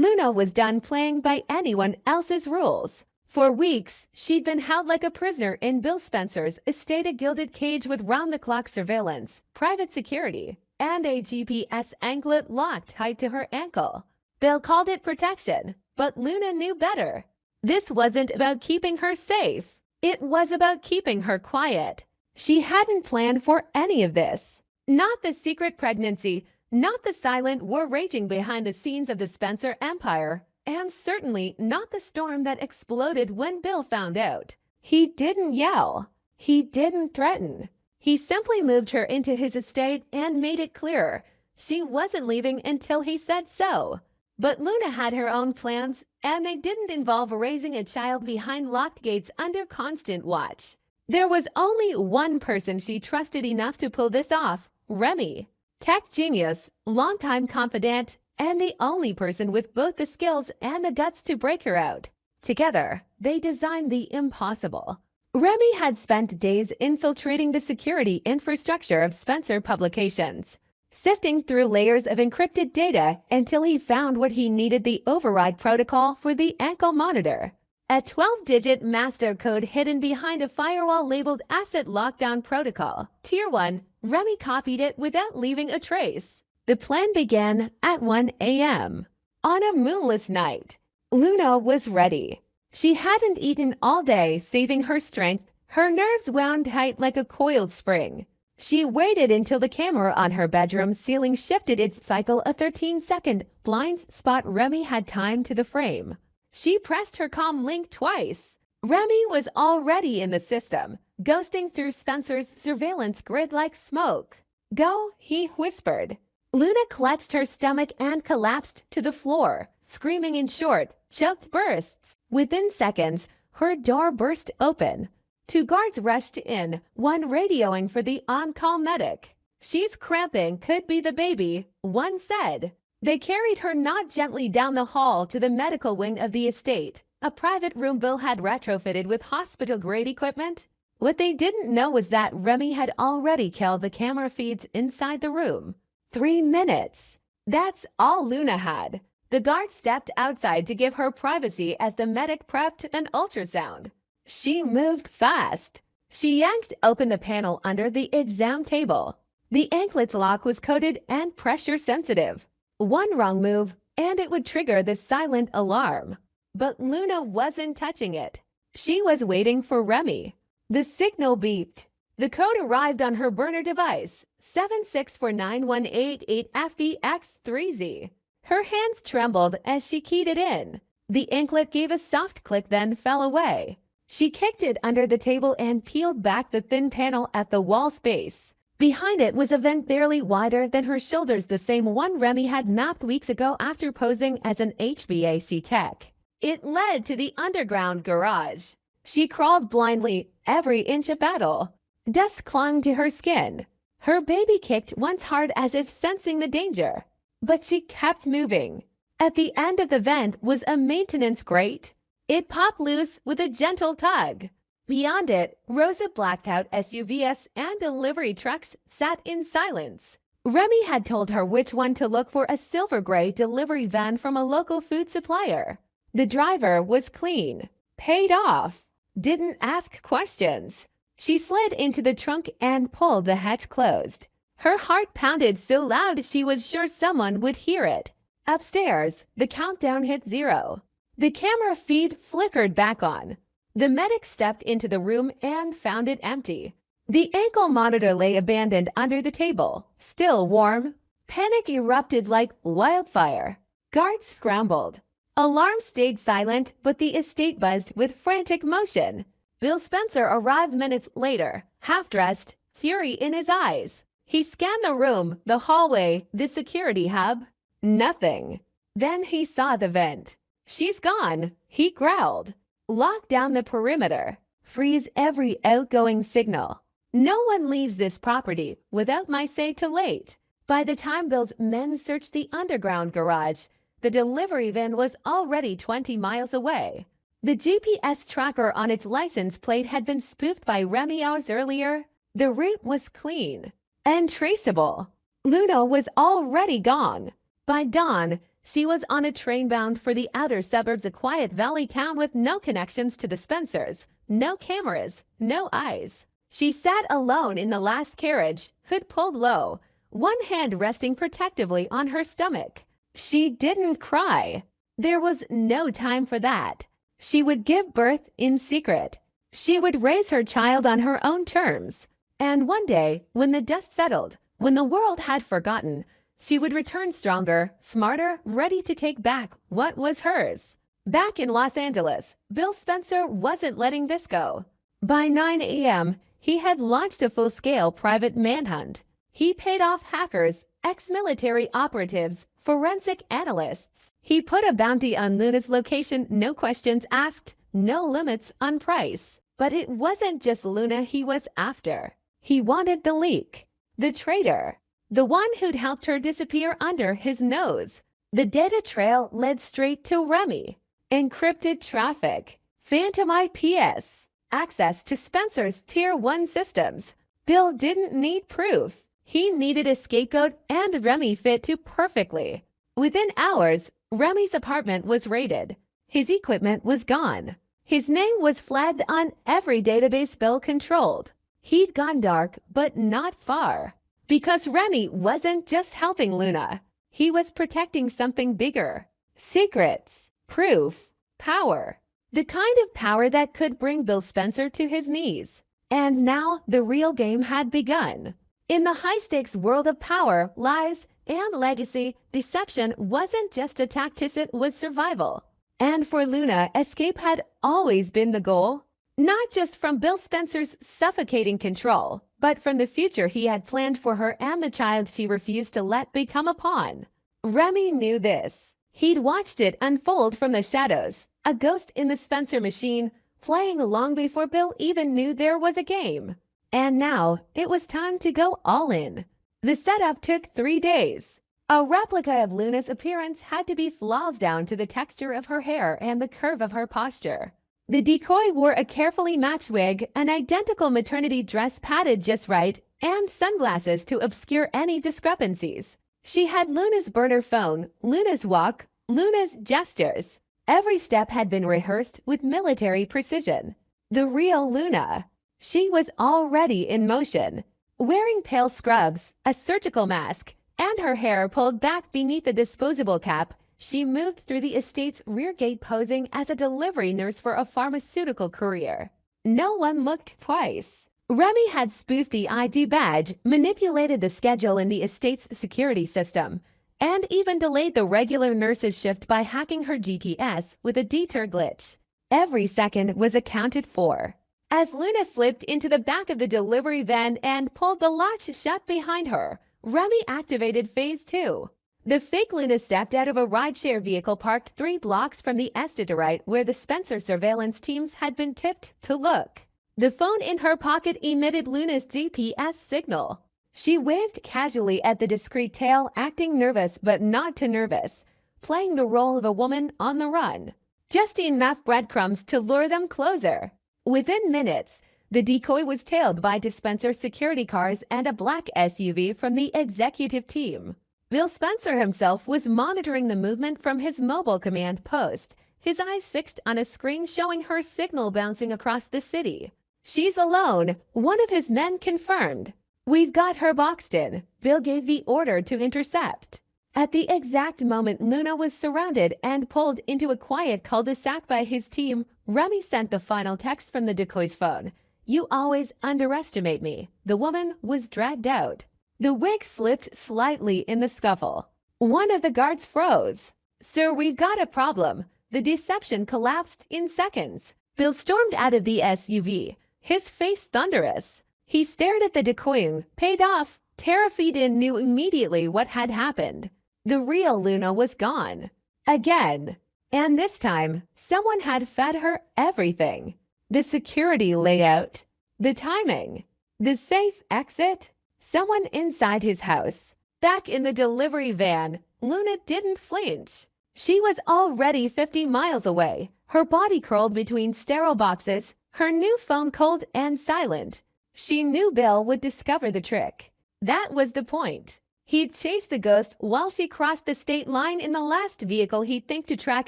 Luna was done playing by anyone else's rules. For weeks, she'd been held like a prisoner in Bill Spencer's estate, a gilded cage with round-the-clock surveillance, private security, and a GPS anklet locked tight to her ankle. Bill called it protection, but Luna knew better. This wasn't about keeping her safe. It was about keeping her quiet. She hadn't planned for any of this. Not the secret pregnancy, not the silent war raging behind the scenes of the Spencer empire, and certainly not the storm that exploded when Bill found out. He didn't yell. He didn't threaten. He simply moved her into his estate and made it clear she wasn't leaving until he said so. But Luna had her own plans, and they didn't involve raising a child behind locked gates under constant watch. There was only one person she trusted enough to pull this off, Remy. Tech genius, longtime confidant, and the only person with both the skills and the guts to break her out. Together, they designed the impossible. Remy had spent days infiltrating the security infrastructure of Spencer Publications, sifting through layers of encrypted data until he found what he needed: the override protocol for the ankle monitor. A 12-digit master code hidden behind a firewall labeled Asset Lockdown Protocol. Tier 1, Remy copied it without leaving a trace. The plan began at 1 a.m. On a moonless night. Luna was ready. She hadn't eaten all day, saving her strength, her nerves wound tight like a coiled spring. She waited until the camera on her bedroom ceiling shifted its cycle, a 13-second blind spot. Remy had time to the frame. She pressed her comm link twice. Remy was already in the system, ghosting through Spencer's surveillance grid like smoke. "Go," he whispered. Luna clutched her stomach and collapsed to the floor, screaming in short, choked bursts. Within seconds, her door burst open. 2 guards rushed in, one radioing for the on-call medic. "She's cramping, could be the baby," one said. They carried her not gently down the hall to the medical wing of the estate, a private room Bill had retrofitted with hospital-grade equipment. What they didn't know was that Remy had already killed the camera feeds inside the room. 3 minutes. That's all Luna had. The guard stepped outside to give her privacy as the medic prepped an ultrasound. She moved fast. She yanked open the panel under the exam table. The anklet's lock was coded and pressure-sensitive. One wrong move, and it would trigger the silent alarm. But Luna wasn't touching it. She was waiting for Remy. The signal beeped. The code arrived on her burner device, 7649188FBX3Z. Her hands trembled as she keyed it in. The anklet gave a soft click, then fell away. She kicked it under the table and peeled back the thin panel at the wall space. Behind it was a vent barely wider than her shoulders, the same one Remy had mapped weeks ago after posing as an HVAC tech. It led to the underground garage. She crawled blindly, every inch a battle. Dust clung to her skin. Her baby kicked once hard as if sensing the danger. But she kept moving. At the end of the vent was a maintenance grate. It popped loose with a gentle tug. Beyond it, rows of blacked-out SUVs and delivery trucks sat in silence. Remy had told her which one to look for: a silver-gray delivery van from a local food supplier. The driver was clean, paid off, didn't ask questions. She slid into the trunk and pulled the hatch closed. Her heart pounded so loud she was sure someone would hear it. Upstairs, the countdown hit 0. The camera feed flickered back on. The medic stepped into the room and found it empty. The ankle monitor lay abandoned under the table, still warm. Panic erupted like wildfire. Guards scrambled. Alarms stayed silent, but the estate buzzed with frantic motion. Bill Spencer arrived minutes later, half-dressed, fury in his eyes. He scanned the room, the hallway, the security hub. Nothing. Then he saw the vent. "She's gone," he growled. "Lock down the perimeter. Freeze every outgoing signal. No one leaves this property without my say to late." By the time Bill's men searched the underground garage, the delivery van was already 20 miles away. The GPS tracker on its license plate had been spoofed by Remy hours earlier. The route was clean and traceable. Luna was already gone. By dawn, She was on a train bound for the outer suburbs, a quiet valley town with no connections to the Spencers, no cameras, no eyes. She sat alone in the last carriage, hood pulled low, one hand resting protectively on her stomach. She didn't cry. There was no time for that. She would give birth in secret. She would raise her child on her own terms. And one day, when the dust settled, when the world had forgotten, she would return stronger, smarter, ready to take back what was hers. Back in Los Angeles, Bill Spencer wasn't letting this go. By 9 a.m., he had launched a full-scale private manhunt. He paid off hackers, ex-military operatives, forensic analysts. He put a bounty on Luna's location, no questions asked, no limits on price. But it wasn't just Luna he was after. He wanted the leak, the traitor, the one who'd helped her disappear under his nose. The data trail led straight to Remy. Encrypted traffic, phantom IPS, access to Spencer's Tier 1 systems. Bill didn't need proof. He needed a scapegoat, and Remy fit too perfectly. Within hours, Remy's apartment was raided. His equipment was gone. His name was flagged on every database Bill controlled. He'd gone dark, but not far. Because Remy wasn't just helping Luna. He was protecting something bigger. Secrets, proof, power. The kind of power that could bring Bill Spencer to his knees. And now the real game had begun. In the high-stakes world of power, lies, and legacy, deception wasn't just a tactic, it was survival. And for Luna, escape had always been the goal. Not just from Bill Spencer's suffocating control, but from the future he had planned for her and the child she refused to let become a pawn. Remy knew this. He'd watched it unfold from the shadows, a ghost in the Spencer machine, playing long before Bill even knew there was a game. And now, it was time to go all in. The setup took 3 days. A replica of Luna's appearance had to be flawless down to the texture of her hair and the curve of her posture. The decoy wore a carefully matched wig, an identical maternity dress padded just right, and sunglasses to obscure any discrepancies. She had Luna's burner phone, Luna's walk, Luna's gestures. Every step had been rehearsed with military precision. The real Luna. She was already in motion, wearing pale scrubs, a surgical mask, and her hair pulled back beneath a disposable cap. She moved through the estate's rear gate posing as a delivery nurse for a pharmaceutical courier. No one looked twice. Remy had spoofed the ID badge, manipulated the schedule in the estate's security system, and even delayed the regular nurse's shift by hacking her GPS with a detour glitch. Every second was accounted for. As Luna slipped into the back of the delivery van and pulled the latch shut behind her, Remy activated Phase 2. The fake Luna stepped out of a rideshare vehicle parked 3 blocks from the estate where the Spencer surveillance teams had been tipped to look. The phone in her pocket emitted Luna's GPS signal. She waved casually at the discreet tail, acting nervous but not too nervous, playing the role of a woman on the run. Just enough breadcrumbs to lure them closer. Within minutes, the decoy was tailed by Spencer security cars and a black SUV from the executive team. Bill Spencer himself was monitoring the movement from his mobile command post, his eyes fixed on a screen showing her signal bouncing across the city. "She's alone," one of his men confirmed. "We've got her boxed in." Bill gave the order to intercept. At the exact moment Luna was surrounded and pulled into a quiet cul-de-sac by his team, Remy sent the final text from the decoy's phone. "You always underestimate me." The woman was dragged out. The wig slipped slightly in the scuffle. One of the guards froze. "Sir, we've got a problem." The deception collapsed in seconds. Bill stormed out of the SUV, his face thunderous. He stared at the decoy, paid off. Terrified knew immediately what had happened. The real Luna was gone. Again. And this time, someone had fed her everything. The security layout, the timing, the safe exit. Someone inside his house. Back in the delivery van, Luna didn't flinch. She was already 50 miles away, her body curled between sterile boxes, her new phone cold and silent. She knew Bill would discover the trick. That was the point. He'd chased the ghost while she crossed the state line in the last vehicle he'd think to track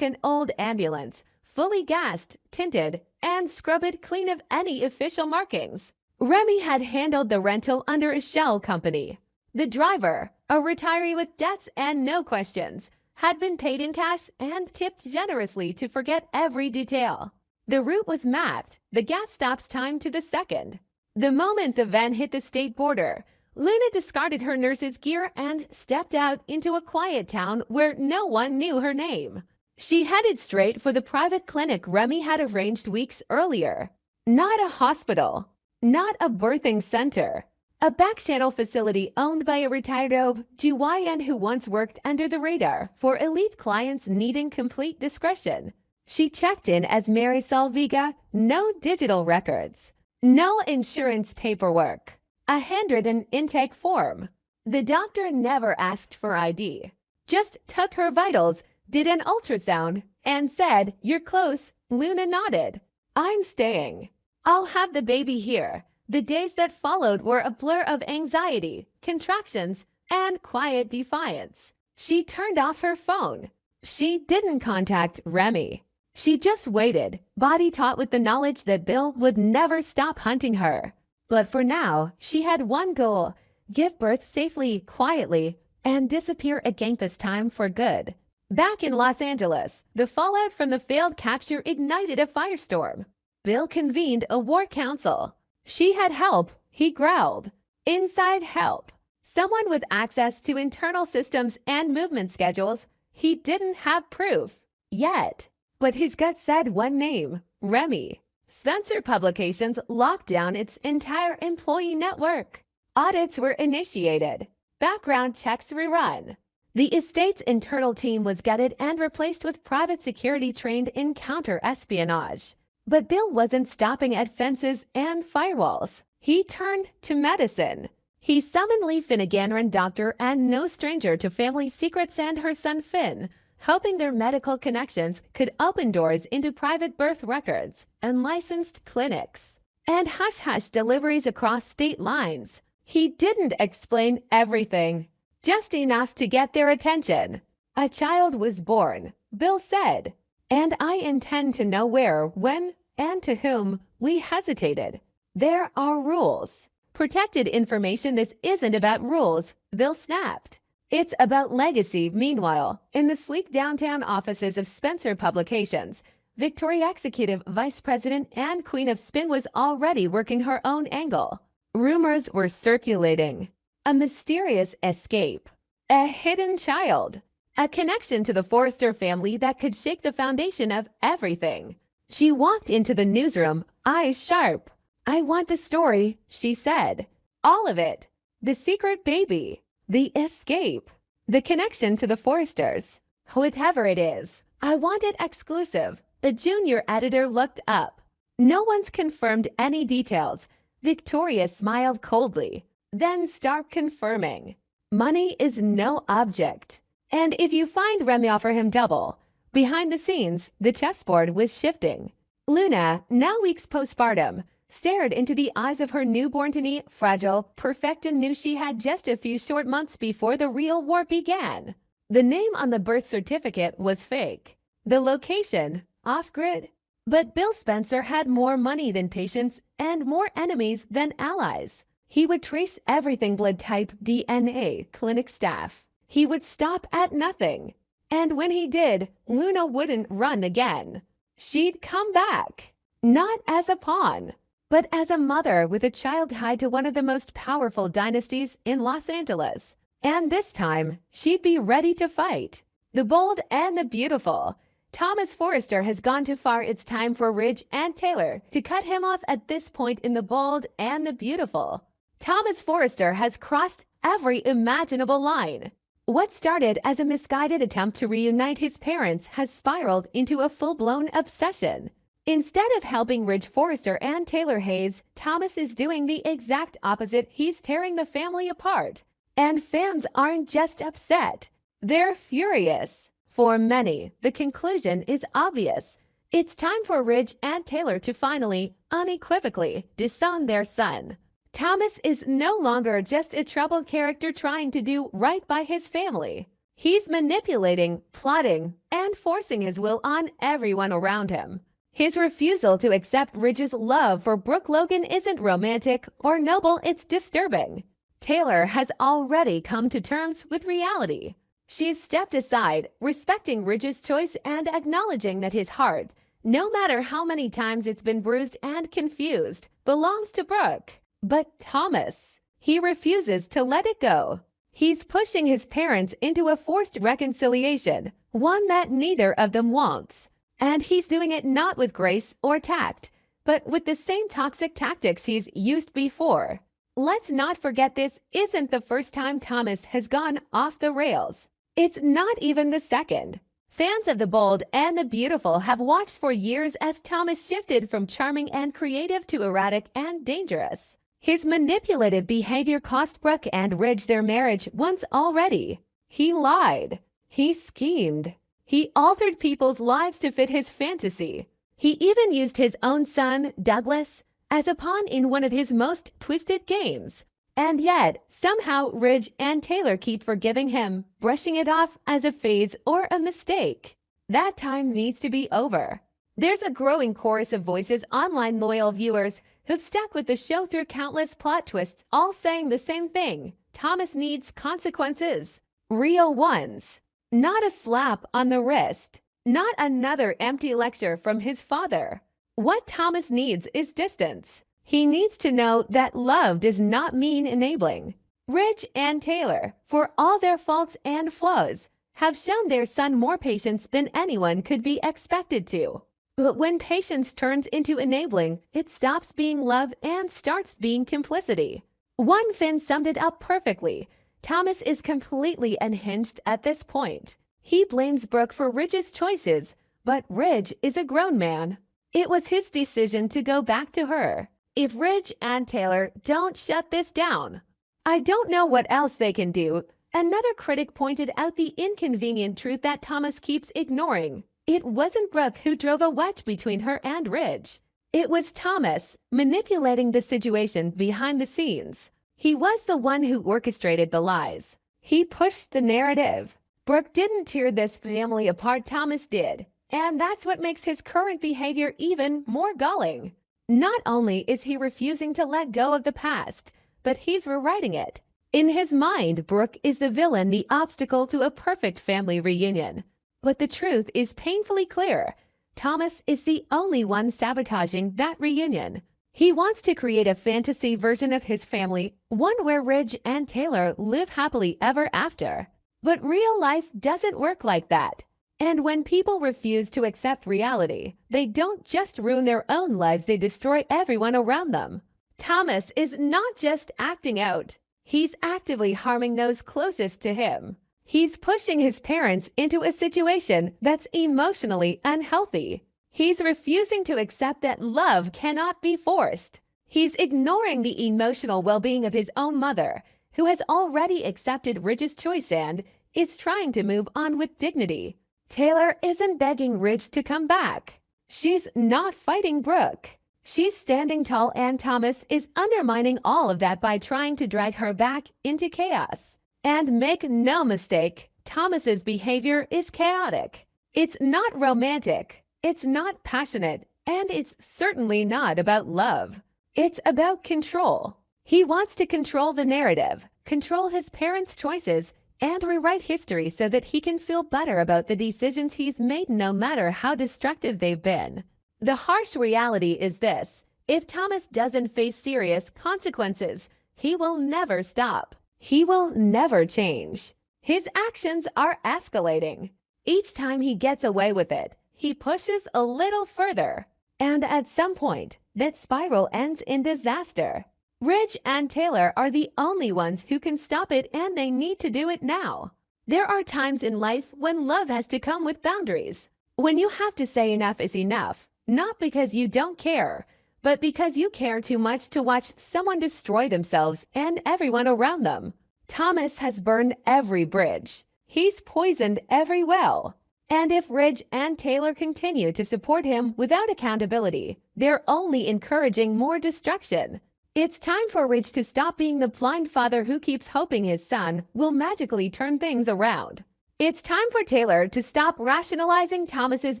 an old ambulance, fully gassed, tinted, and scrubbed clean of any official markings. Remy had handled the rental under a shell company. The driver, a retiree with debts and no questions, had been paid in cash and tipped generously to forget every detail. The route was mapped, the gas stop's time to the second. The moment the van hit the state border, Luna discarded her nurse's gear and stepped out into a quiet town where no one knew her name. She headed straight for the private clinic Remy had arranged weeks earlier. Not a hospital, not a birthing center. A back-channel facility owned by a retired OB-GYN who once worked under the radar for elite clients needing complete discretion. She checked in as Mary Salviga, no digital records, no insurance paperwork, a handwritten intake form. The doctor never asked for ID, just took her vitals, did an ultrasound, and said, "You're close." Luna nodded. "I'm staying. I'll have the baby here." The days that followed were a blur of anxiety, contractions, and quiet defiance. She turned off her phone. She didn't contact Remy. She just waited, body taut with the knowledge that Bill would never stop hunting her. But for now, she had one goal: give birth safely, quietly, and disappear again, this time for good. Back in Los Angeles, the fallout from the failed capture ignited a firestorm. Bill convened a war council. She had help, he growled. Inside help. Someone with access to internal systems and movement schedules. He didn't have proof. Yet. But his gut said one name: Remy. Spencer Publications locked down its entire employee network. Audits were initiated. Background checks rerun. The estate's internal team was gutted and replaced with private security trained in counter-espionage. But Bill wasn't stopping at fences and firewalls. He turned to medicine. He summoned Lee Finnegan, doctor and no stranger to family secrets, and her son Finn, hoping their medical connections could open doors into private birth records and licensed clinics and hush-hush deliveries across state lines. He didn't explain everything, just enough to get their attention. "A child was born," Bill said, "and I intend to know where, when, and to whom." Lee hesitated. "There are rules." "Protected information. This isn't about rules," Bill snapped. "It's about legacy." Meanwhile, in the sleek downtown offices of Spencer Publications, Victoria Executive Vice President and Queen of Spin was already working her own angle. Rumors were circulating. A mysterious escape. A hidden child. A connection to the Forrester family that could shake the foundation of everything. She walked into the newsroom, eyes sharp. "I want the story," she said. "All of it. The secret baby. The escape. The connection to the Forresters. Whatever it is. I want it exclusive." The junior editor looked up. "No one's confirmed any details." Victoria smiled coldly, then started confirming. "Money is no object. And if you find Remy, offer him double." Behind the scenes, the chessboard was shifting. Luna, now weeks postpartum, stared into the eyes of her newborn Tini, fragile, perfect, and knew she had just a few short months before the real war began. The name on the birth certificate was fake. The location, off-grid. But Bill Spencer had more money than patience and more enemies than allies. He would trace everything: blood type, DNA, clinic staff. He would stop at nothing. And when he did, Luna wouldn't run again. She'd come back. Not as a pawn, but as a mother with a child tied to one of the most powerful dynasties in Los Angeles. And this time, she'd be ready to fight. The bold and the beautiful. Thomas Forrester has gone too far. It's time for Ridge and Taylor to cut him off at this point in the bold and the beautiful. Thomas Forrester has crossed every imaginable line. What started as a misguided attempt to reunite his parents has spiraled into a full-blown obsession. Instead of helping Ridge Forrester and Taylor Hayes, Thomas is doing the exact opposite. He's tearing the family apart. And fans aren't just upset. They're furious. For many, the conclusion is obvious. It's time for Ridge and Taylor to finally, unequivocally, disown their son. Thomas is no longer just a troubled character trying to do right by his family. He's manipulating, plotting, and forcing his will on everyone around him. His refusal to accept Ridge's love for Brooke Logan isn't romantic or noble, it's disturbing. Taylor has already come to terms with reality. She's stepped aside, respecting Ridge's choice and acknowledging that his heart, no matter how many times it's been bruised and confused, belongs to Brooke. But Thomas, he refuses to let it go. He's pushing his parents into a forced reconciliation, one that neither of them wants. And he's doing it not with grace or tact, but with the same toxic tactics he's used before. Let's not forget this isn't the first time Thomas has gone off the rails. It's not even the second. Fans of the bold and the beautiful have watched for years as Thomas shifted from charming and creative to erratic and dangerous. His manipulative behavior cost Brooke and Ridge their marriage once already. He lied. He schemed. He altered people's lives to fit his fantasy. He even used his own son, Douglas, as a pawn in one of his most twisted games. And yet, somehow Ridge and Taylor keep forgiving him, brushing it off as a phase or a mistake. That time needs to be over. There's a growing chorus of voices, online loyal viewers, who've stuck with the show through countless plot twists, all saying the same thing. Thomas needs consequences. Real ones. Not a slap on the wrist. Not another empty lecture from his father. What Thomas needs is distance. He needs to know that love does not mean enabling. Ridge and Taylor, for all their faults and flaws, have shown their son more patience than anyone could be expected to. But when patience turns into enabling, it stops being love and starts being complicity. One fan summed it up perfectly. Thomas is completely unhinged at this point. He blames Brooke for Ridge's choices, but Ridge is a grown man. It was his decision to go back to her. If Ridge and Taylor don't shut this down, I don't know what else they can do. Another critic pointed out the inconvenient truth that Thomas keeps ignoring. It wasn't Brooke who drove a wedge between her and Ridge. It was Thomas, manipulating the situation behind the scenes. He was the one who orchestrated the lies. He pushed the narrative. Brooke didn't tear this family apart, Thomas did. And that's what makes his current behavior even more galling. Not only is he refusing to let go of the past, but he's rewriting it. In his mind, Brooke is the villain, the obstacle to a perfect family reunion. But the truth is painfully clear. Thomas is the only one sabotaging that reunion. He wants to create a fantasy version of his family, one where Ridge and Taylor live happily ever after. But real life doesn't work like that. And when people refuse to accept reality, they don't just ruin their own lives, they destroy everyone around them. Thomas is not just acting out. He's actively harming those closest to him. He's pushing his parents into a situation that's emotionally unhealthy. He's refusing to accept that love cannot be forced. He's ignoring the emotional well-being of his own mother, who has already accepted Ridge's choice and is trying to move on with dignity. Taylor isn't begging Ridge to come back. She's not fighting Brooke. She's standing tall, and Thomas is undermining all of that by trying to drag her back into chaos. And make no mistake, Thomas's behavior is chaotic. It's not romantic, it's not passionate, and it's certainly not about love. It's about control. He wants to control the narrative, control his parents' choices, and rewrite history so that he can feel better about the decisions he's made, no matter how destructive they've been. The harsh reality is this: if Thomas doesn't face serious consequences, he will never stop. He will never change. His actions are escalating. Each time he gets away with it, he pushes a little further. And at some point, that spiral ends in disaster. Ridge and Taylor are the only ones who can stop it, and they need to do it now. There are times in life when love has to come with boundaries. When you have to say enough is enough, not because you don't care, but because you care too much to watch someone destroy themselves and everyone around them. Thomas has burned every bridge. He's poisoned every well. And if Ridge and Taylor continue to support him without accountability, they're only encouraging more destruction. It's time for Ridge to stop being the blind father who keeps hoping his son will magically turn things around. It's time for Taylor to stop rationalizing Thomas's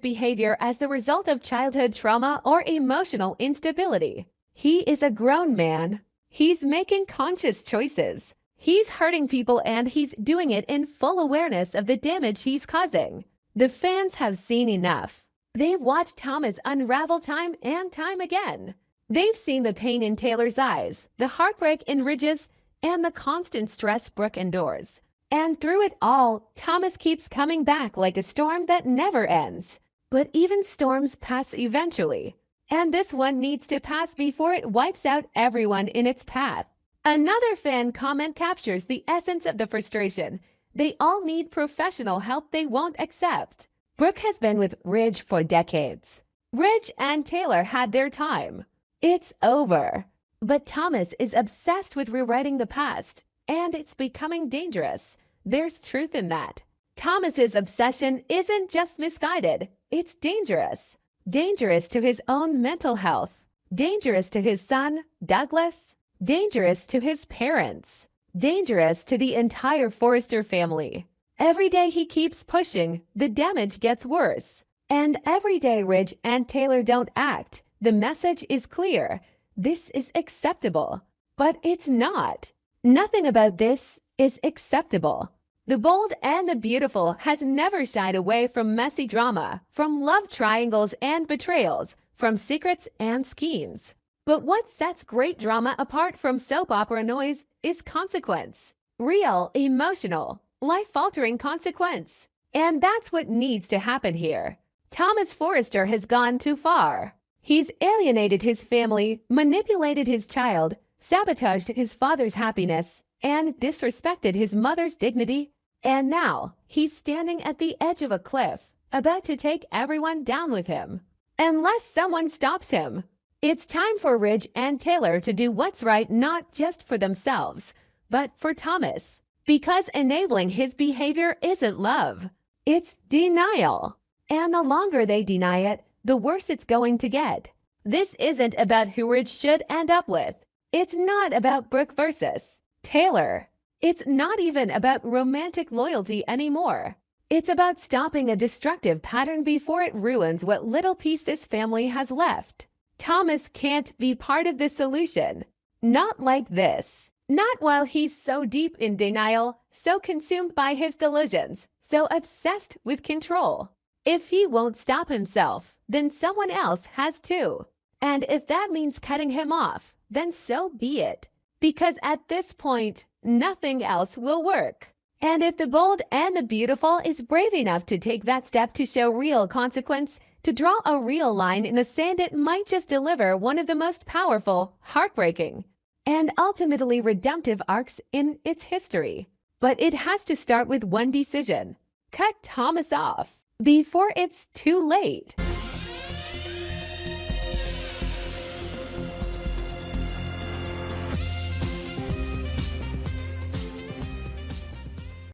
behavior as the result of childhood trauma or emotional instability. He is a grown man. He's making conscious choices. He's hurting people and he's doing it in full awareness of the damage he's causing. The fans have seen enough. They've watched Thomas unravel time and time again. They've seen the pain in Taylor's eyes, the heartbreak in Ridge's, and the constant stress Brooke endures. And through it all, Thomas keeps coming back like a storm that never ends. But even storms pass eventually. And this one needs to pass before it wipes out everyone in its path. Another fan comment captures the essence of the frustration. They all need professional help they won't accept. Brooke has been with Ridge for decades. Ridge and Taylor had their time. It's over. But Thomas is obsessed with rewriting the past, and it's becoming dangerous. There's truth in that. Thomas's obsession isn't just misguided, it's dangerous. Dangerous to his own mental health. Dangerous to his son, Douglas. Dangerous to his parents. Dangerous to the entire Forrester family. Every day he keeps pushing, the damage gets worse. And every day Ridge and Taylor don't act, the message is clear. This is acceptable. But it's not. Nothing about this is acceptable. The Bold and the Beautiful has never shied away from messy drama, from love triangles and betrayals, from secrets and schemes. But what sets great drama apart from soap opera noise is consequence. Real, emotional, life-altering consequence. And that's what needs to happen here. Thomas Forrester has gone too far. He's alienated his family, manipulated his child, sabotaged his father's happiness, and disrespected his mother's dignity. And now, he's standing at the edge of a cliff, about to take everyone down with him. Unless someone stops him. It's time for Ridge and Taylor to do what's right not just for themselves, but for Thomas. Because enabling his behavior isn't love. It's denial. And the longer they deny it, the worse it's going to get. This isn't about who Ridge should end up with. It's not about Brooke versus Taylor. It's not even about romantic loyalty anymore. It's about stopping a destructive pattern before it ruins what little peace this family has left. Thomas can't be part of the solution. Not like this. Not while he's so deep in denial, so consumed by his delusions, so obsessed with control. If he won't stop himself, then someone else has to. And if that means cutting him off, then so be it. Because at this point, nothing else will work. And if the Bold and the Beautiful is brave enough to take that step to show real consequence, to draw a real line in the sand, it might just deliver one of the most powerful, heartbreaking, and ultimately redemptive arcs in its history. But it has to start with one decision. Cut Thomas off before it's too late.